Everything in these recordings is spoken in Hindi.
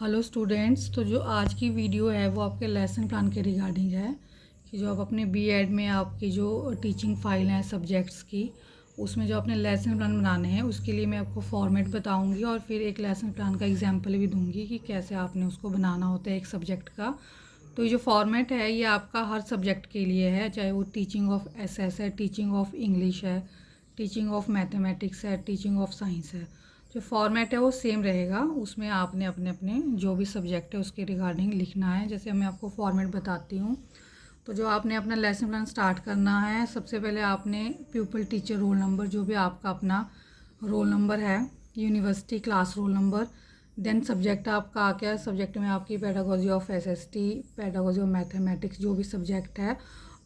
Hello students. तो जो आज की वीडियो है वो आपके लेसन प्लान के रिगार्डिंग है कि जो आप अपने बीएड में आपकी जो टीचिंग फाइल है सब्जेक्ट्स की, उसमें जो अपने लेसन प्लान बनाने हैं उसके लिए मैं आपको फॉर्मेट बताऊंगी और फिर एक लेसन प्लान का एग्जांपल भी दूंगी कि कैसे आपने उसको बनाना होता है एक सब्जेक्ट का। तो ये जो फॉर्मेट है ये आपका हर सब्जेक्ट के लिए है, चाहे वो टीचिंग ऑफ एसएस है, टीचिंग ऑफ इंग्लिश है, टीचिंग ऑफ मैथमेटिक्स है, टीचिंग ऑफ साइंस है। जो फॉर्मेट है वो सेम रहेगा, उसमें आपने अपने अपने जो भी सब्जेक्ट है उसके रिगार्डिंग लिखना है। जैसे मैं आपको फॉर्मेट बताती हूँ। तो जो आपने अपना लेसन प्लान स्टार्ट करना है, सबसे पहले आपने प्यूपल टीचर रोल नंबर, जो भी आपका अपना रोल नंबर है, university class roll number, then subject आपका आ गया, सब्जेक्ट में आपकी pedagogy of SST, pedagogy of mathematics जो भी सब्जेक्ट है,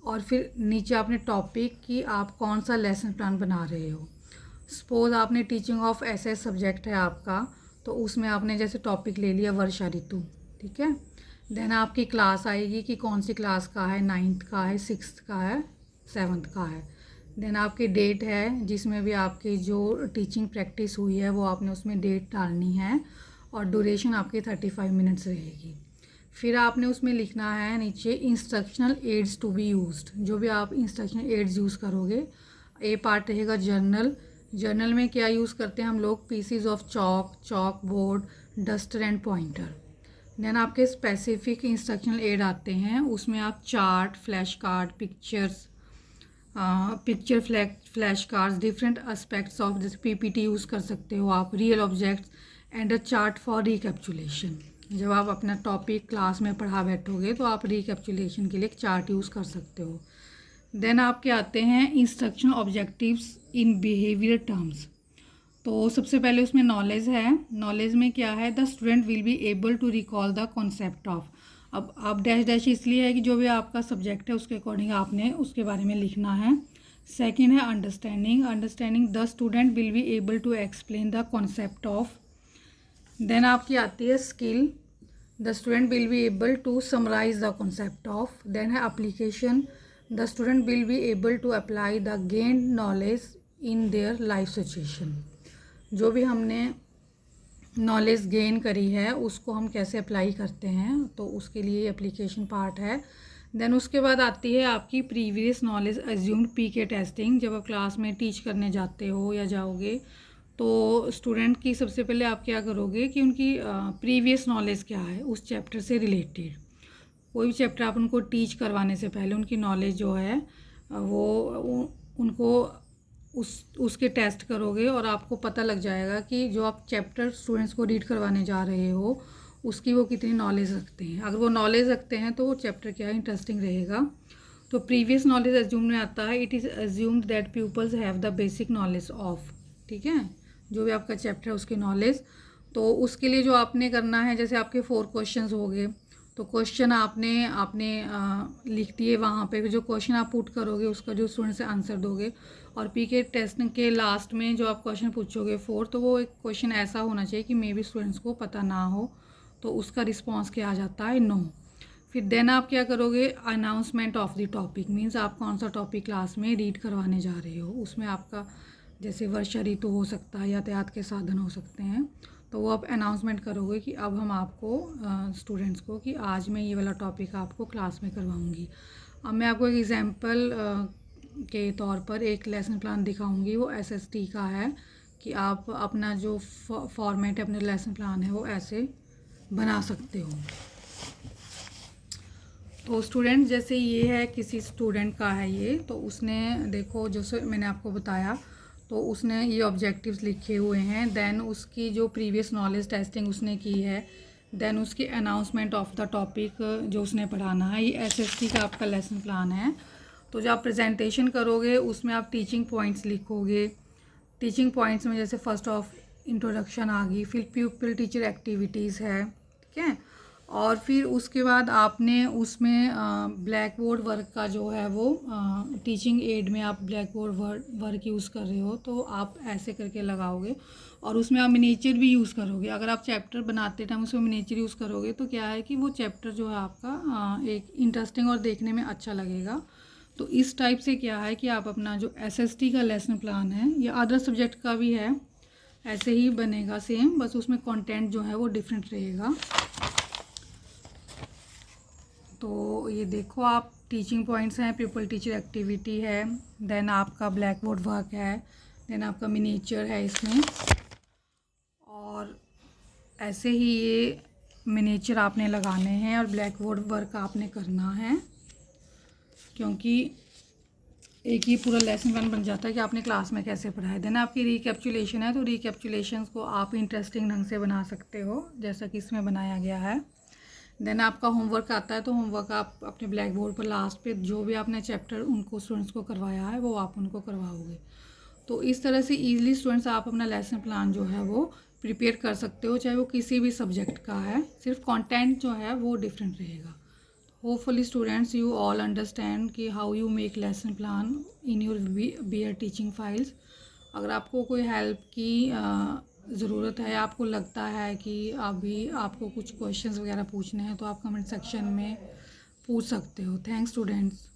और फिर नीचे आपने टॉपिक कि आप कौन सा लेसन प्लान बना रहे हो। सपोज़ आपने टीचिंग ऑफ एसएस सब्जेक्ट है आपका, तो उसमें आपने जैसे टॉपिक ले लिया वर्षा ऋतु, ठीक है। देन आपकी क्लास आएगी कि कौन सी क्लास का है, 9th का है, 6th का है, 7th का है। देन आपकी डेट है जिसमें भी आपकी जो टीचिंग प्रैक्टिस हुई है वो आपने उसमें डेट डालनी है, और ड्यूरेशन आपकी 35 मिनट्स रहेगी। फिर आपने उसमें लिखना है नीचे instructional aids to be used, जो भी आप इंस्ट्रक्शनल एड्स यूज़ करोगे। ए पार्ट रहेगा जर्नल। जर्नल में क्या यूज़ करते हैं हम लोग, pieces of chalk board, duster and pointer. Then आपके स्पेसिफिक इंस्ट्रक्शनल एड आते हैं, उसमें आप chart, flash card, picture flash cards, different aspects of जैसे पीपीटी यूज़ कर सकते हो आप, real objects and a chart for recapitulation. जब आप अपना टॉपिक क्लास में पढ़ा बैठोगे तो आप रिकैप्चुलेशन के लिए एक चार्ट यूज़ कर सकते हो। देन आपके आते हैं instruction objectives in behaviour terms. तो सबसे पहले उसमें नॉलेज है। नॉलेज में क्या है, the student will be able to recall the concept of. अब आप डैश डैश इसलिए है कि जो भी आपका सब्जेक्ट है उसके अकॉर्डिंग आपने उसके बारे में लिखना है। सेकेंड है understanding. Understanding the student will be able to explain the concept of. Then आपकी आती है skill. The student will be able to summarise the concept of. Then है application. The student will be able to apply the gained knowledge in their life situation. जो भी हमने नॉलेज गेन करी है उसको हम कैसे अप्लाई करते हैं, तो उसके लिए एप्लीकेशन पार्ट है। देन उसके बाद आती है आपकी प्रीवियस नॉलेज अज्यूम्ड पीके टेस्टिंग। जब आप क्लास में टीच करने जाते हो या जाओगे तो स्टूडेंट की सबसे पहले आप क्या करोगे कि उनकी प्रीवियस नॉलेज क्या है उस चैप्टर से रिलेटेड। कोई भी चैप्टर आप उनको टीच करवाने से पहले उनकी नॉलेज जो है वो उनको उसके टेस्ट करोगे, और आपको पता लग जाएगा कि जो आप चैप्टर स्टूडेंट्स को रीड करवाने जा रहे हो उसकी वो कितनी नॉलेज रखते हैं। अगर वो नॉलेज रखते हैं तो वो चैप्टर क्या इंटरेस्टिंग रहेगा। तो प्रीवियस नॉलेज अज्यूम में आता है, it is assumed that peoples have the basic knowledge of, ठीक है, जो भी आपका चैप्टर है उसकी नॉलेज। तो उसके लिए जो आपने करना है, जैसे आपके 4 क्वेश्चंस हो गए, तो क्वेश्चन आपने आपने लिख दिए वहाँ पे, जो क्वेश्चन आप पुट करोगे उसका जो स्टूडेंट से आंसर दोगे। और पीके टेस्ट के लास्ट में जो आप क्वेश्चन पूछोगे 4, तो वो एक क्वेश्चन ऐसा होना चाहिए कि मे बी स्टूडेंट्स को पता ना हो, तो उसका रिस्पॉन्स क्या आ जाता है, नो। फिर देन आप क्या करोगे, announcement of the topic, means आप कौन सा टॉपिक क्लास में रीड करवाने जा रहे हो। उसमें आपका जैसे वर्षा ऋतु हो सकता है, यातायात के साधन हो सकते हैं, तो वो आप अनाउंसमेंट करोगे कि अब हम आपको स्टूडेंट्स को कि आज मैं ये वाला टॉपिक आपको क्लास में करवाऊंगी। अब मैं आपको एक एग्जांपल के तौर पर एक लेसन प्लान दिखाऊंगी, वो एसएसटी का है कि आप अपना जो फॉर्मेट है अपने लेसन प्लान है वो ऐसे बना सकते हो। तो स्टूडेंट जैसे ये है, किसी स्टूडेंट का है ये, तो उसने देखो जो मैंने आपको बताया, तो उसने ये ऑब्जेक्टिव्स लिखे हुए हैं। देन उसकी जो प्रीवियस नॉलेज टेस्टिंग उसने की है, देन उसकी अनाउंसमेंट ऑफ द टॉपिक जो उसने पढ़ाना है। ये एसएसटी का आपका लेसन प्लान है। तो जब आप प्रेजेंटेशन करोगे उसमें आप टीचिंग पॉइंट्स लिखोगे। टीचिंग पॉइंट्स में जैसे फर्स्ट ऑफ इंट्रोडक्शन आ गई, फिर प्यूपिल टीचर एक्टिविटीज़ है, ठीक है, और फिर उसके बाद आपने उसमें ब्लैक बोर्ड वर्क का जो है वो टीचिंग एड में आप ब्लैक बोर्ड वर्क यूज़ कर रहे हो तो आप ऐसे करके लगाओगे, और उसमें आप मिनिएचर भी यूज़ करोगे। अगर आप चैप्टर बनाते टाइम उसमें मिनिएचर यूज़ करोगे तो क्या है कि वो चैप्टर जो है आपका एक इंटरेस्टिंग और देखने में अच्छा लगेगा। तो इस टाइप से क्या है कि आप अपना जो एसएसटी का लेसन प्लान है या अदर सब्जेक्ट का भी है, ऐसे ही बनेगा सेम, बस उसमें कंटेंट जो है वो डिफरेंट रहेगा। तो ये देखो आप, टीचिंग पॉइंट्स हैं, पीपल टीचर एक्टिविटी है, देन आपका ब्लैक बोर्ड वर्क है, देन आपका मिनिएचर है इसमें। और ऐसे ही ये मिनिएचर आपने लगाने हैं और ब्लैक बोर्ड वर्क आपने करना है, क्योंकि एक ही पूरा लेसन वन बन जाता है कि आपने क्लास में कैसे पढ़ाया। देन आपकी रिकैप्चुलेशन है, तो रिकैप्चुलेशंस को आप इंटरेस्टिंग ढंग से बना सकते हो जैसा कि इसमें बनाया गया है। देन आपका होमवर्क आता है, तो होमवर्क आप अपने ब्लैक बोर्ड पर लास्ट पे जो भी आपने चैप्टर उनको स्टूडेंट्स को करवाया है वो आप उनको करवाओगे। तो इस तरह से ईजिली स्टूडेंट्स आप अपना लेसन प्लान जो है वो प्रिपेयर कर सकते हो, चाहे वो किसी भी सब्जेक्ट का है, सिर्फ कंटेंट जो है वो डिफरेंट रहेगा। Hopefully students you all understand कि how you make lesson plan in your B Ed teaching files. अगर आपको कोई हेल्प की ज़रूरत है, आपको लगता है कि अभी आपको कुछ क्वेश्चंस वगैरह पूछने हैं, तो आप कमेंट सेक्शन में पूछ सकते हो। Thanks students.